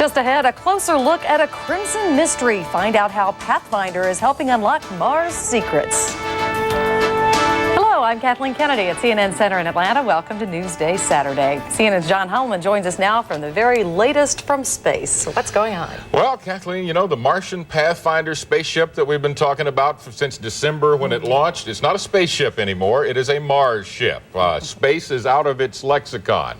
Just ahead, a closer look at a crimson mystery. Find out how Pathfinder is helping unlock Mars' secrets. Hello, I'm Kathleen Kennedy at CNN Center in Atlanta. Welcome to Newsday Saturday. CNN's John Holliman joins us now from the very latest from space. So what's going on? Well, Kathleen, you know, the Martian Pathfinder spaceship that we've been talking about since December when it launched, it's not a spaceship anymore. It is a Mars ship. Space is out of its lexicon.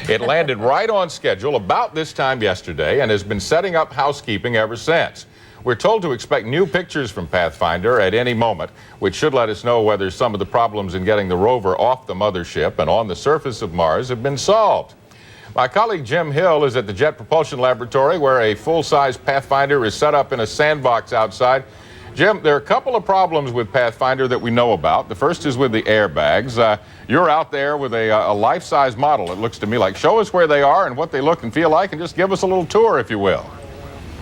It landed right on schedule about this time yesterday and has been setting up housekeeping ever since. We're told to expect new pictures from Pathfinder at any moment, which should let us know whether some of the problems in getting the rover off the mothership and on the surface of Mars have been solved. My colleague Jim Hill is at the Jet Propulsion Laboratory, where a full-size Pathfinder is set up in a sandbox outside. Jim, there are a couple of problems with Pathfinder that we know about. The first is with the airbags. You're out there with a life-size model, it looks to me like. Show us where they are and what they look and feel like, and just give us a little tour, if you will.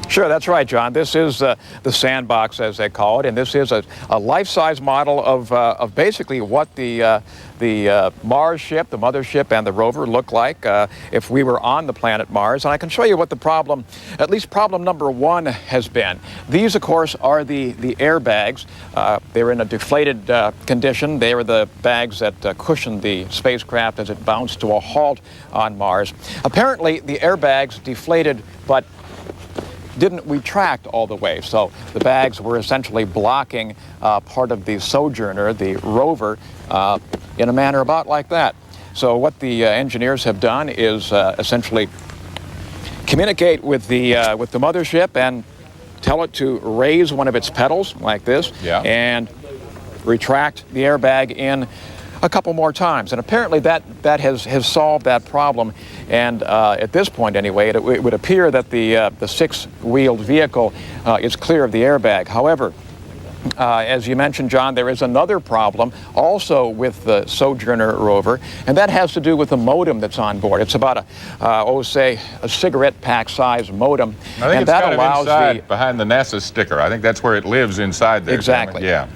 Sure, that's right, John. This is the sandbox, as they call it, and this is a life-size model of basically what the Mars ship, the mothership, and the rover look like if we were on the planet Mars. And I can show you what the problem, at least problem number one, has been. These, of course, are the airbags. They're in a deflated condition. They are the bags that cushion the spacecraft as it bounced to a halt on Mars. Apparently, the airbags deflated, but didn't retract all the way. So the bags were essentially blocking part of the Sojourner, the rover, in a manner about like that. So what the engineers have done is essentially communicate with the mothership and tell it to raise one of its pedals like this, and retract the airbag in a couple more times. And apparently that has solved that problem. And at this point anyway, it would appear that the six-wheeled vehicle is clear of the airbag. However, as you mentioned, John, there is another problem also with the Sojourner rover, and that has to do with the modem that's on board. It's about say a cigarette pack size modem. I think it's kind of inside behind the NASA sticker. I think that's where it lives, inside there. Exactly. Yeah.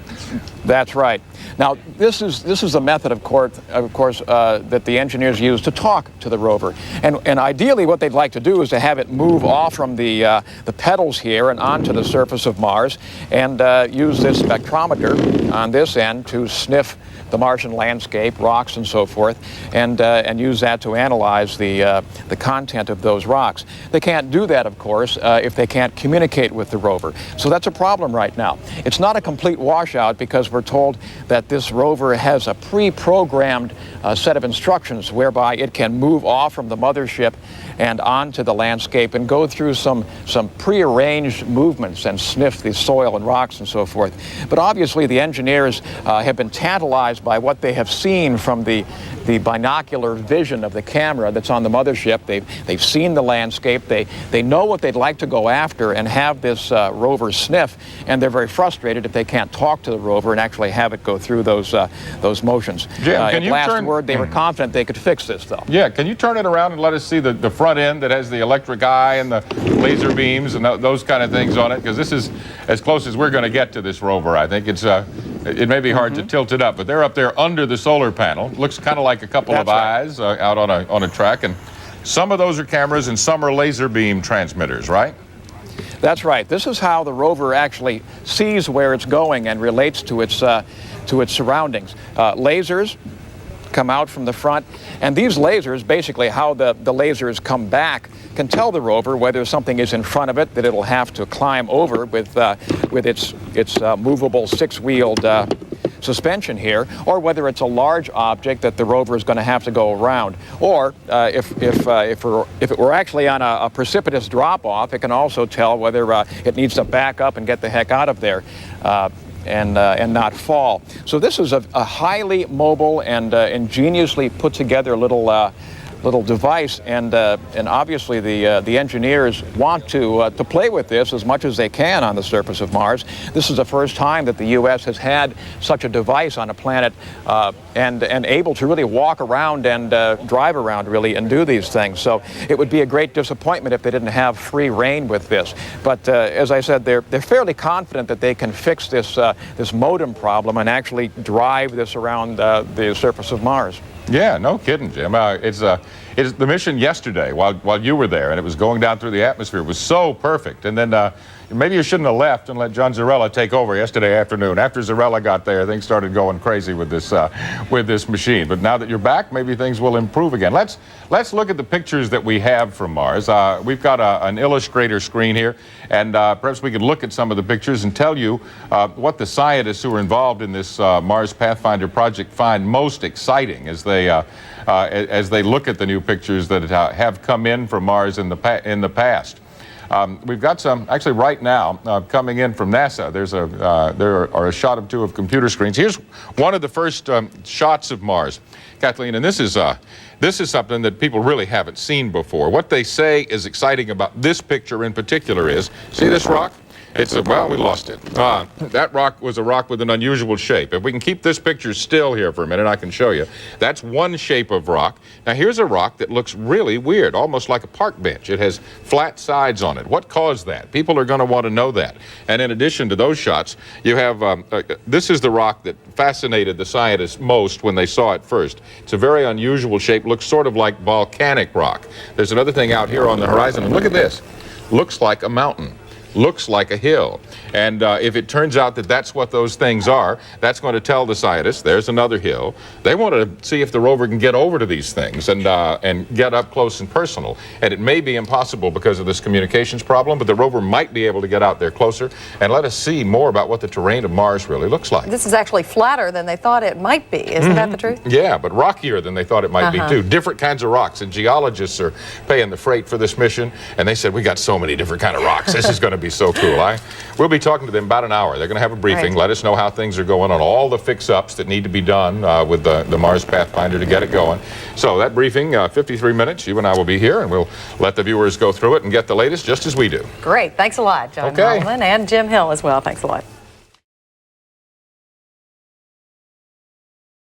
That's right. Now, this is a method, of course, that the engineers use to talk to the rover. And ideally, what they'd like to do is to have it move off from the pedals here and onto the surface of Mars, and use this spectrometer on this end to sniff the Martian landscape, rocks and so forth, and use that to analyze the content of those rocks. They can't do that, of course, if they can't communicate with the rover. So that's a problem right now. It's not a complete washout, because we're told that this rover has a pre-programmed set of instructions whereby it can move off from the mothership and onto the landscape and go through some prearranged movements and sniff the soil and rocks and so forth. But obviously the engineers have been tantalized by what they have seen from the binocular vision of the camera that's on the mothership. They've seen the landscape. They know what they'd like to go after and have this rover sniff, and they're very frustrated if they can't talk to the rover and actually have it go through those motions. Jim, can you last word, they were confident they could fix this, though. Yeah, can you turn it around and let us see the front end that has the electric eye and the laser beams and those kind of things on it? Because this is as close as we're going to get to this rover. I think it may be hard to tilt it up, but they're up there under the solar panel. Looks kind of like a couple of eyes out on a track, and some of those are cameras and some are laser beam transmitters, right? That's right. This is how the rover actually sees where it's going and relates to its surroundings. Lasers come out from the front, and these lasers, basically how the lasers come back, can tell the rover whether something is in front of it that it'll have to climb over with its movable six-wheeled suspension here, or whether it's a large object that the rover is going to have to go around. Or if it were actually on a precipitous drop-off, it can also tell whether it needs to back up and get the heck out of there and not fall. So this is a highly mobile and ingeniously put together little device, and obviously the engineers want to play with this as much as they can on the surface of Mars. This is the first time that the U.S. has had such a device on a planet and able to really walk around and drive around really and do these things. So it would be a great disappointment if they didn't have free reign with this. But as I said, they're fairly confident that they can fix this modem problem and actually drive this around the surface of Mars. Yeah, no kidding, Jim. The mission yesterday, while you were there, and it was going down through the atmosphere, was so perfect. And then maybe you shouldn't have left and let John Zarella take over yesterday afternoon. After Zarella got there, things started going crazy with this machine. But now that you're back, maybe things will improve again. Let's look at the pictures that we have from Mars. We've got an illustrator screen here, and perhaps we could look at some of the pictures and tell you what the scientists who are involved in this Mars Pathfinder project find most exciting as they look at the new pictures that have come in from Mars in the past. We've got some, actually right now, coming in from NASA. There are a shot or two of computer screens. Here's one of the first shots of Mars, Kathleen, and this is something that people really haven't seen before. What they say is exciting about this picture in particular is, see this rock? Well, we lost it. That rock was a rock with an unusual shape. If we can keep this picture still here for a minute, I can show you. That's one shape of rock. Now, here's a rock that looks really weird, almost like a park bench. It has flat sides on it. What caused that? People are going to want to know that. And in addition to those shots, you have, this is the rock that fascinated the scientists most when they saw it first. It's a very unusual shape, looks sort of like volcanic rock. There's another thing out here on the horizon, and look at this. Looks like a mountain. Looks like a hill. And if it turns out that that's what those things are, that's going to tell the scientists there's another hill. They want to see if the rover can get over to these things and get up close and personal. And it may be impossible because of this communications problem, but the rover might be able to get out there closer and let us see more about what the terrain of Mars really looks like. This is actually flatter than they thought it might be. Isn't that the truth? Yeah, but rockier than they thought it might be too. Different kinds of rocks. And geologists are paying the freight for this mission. And they said, we got so many different kind of rocks. This is going to be so cool. We'll be talking to them about an hour. They're going to have a briefing, let us know how things are going on all the fix-ups that need to be done with the Mars Pathfinder to get it going. So that briefing, 53 minutes, you and I will be here, and we'll let the viewers go through it and get the latest just as we do. Great. Thanks a lot, John Holliman, and Jim Hill as well. Thanks a lot.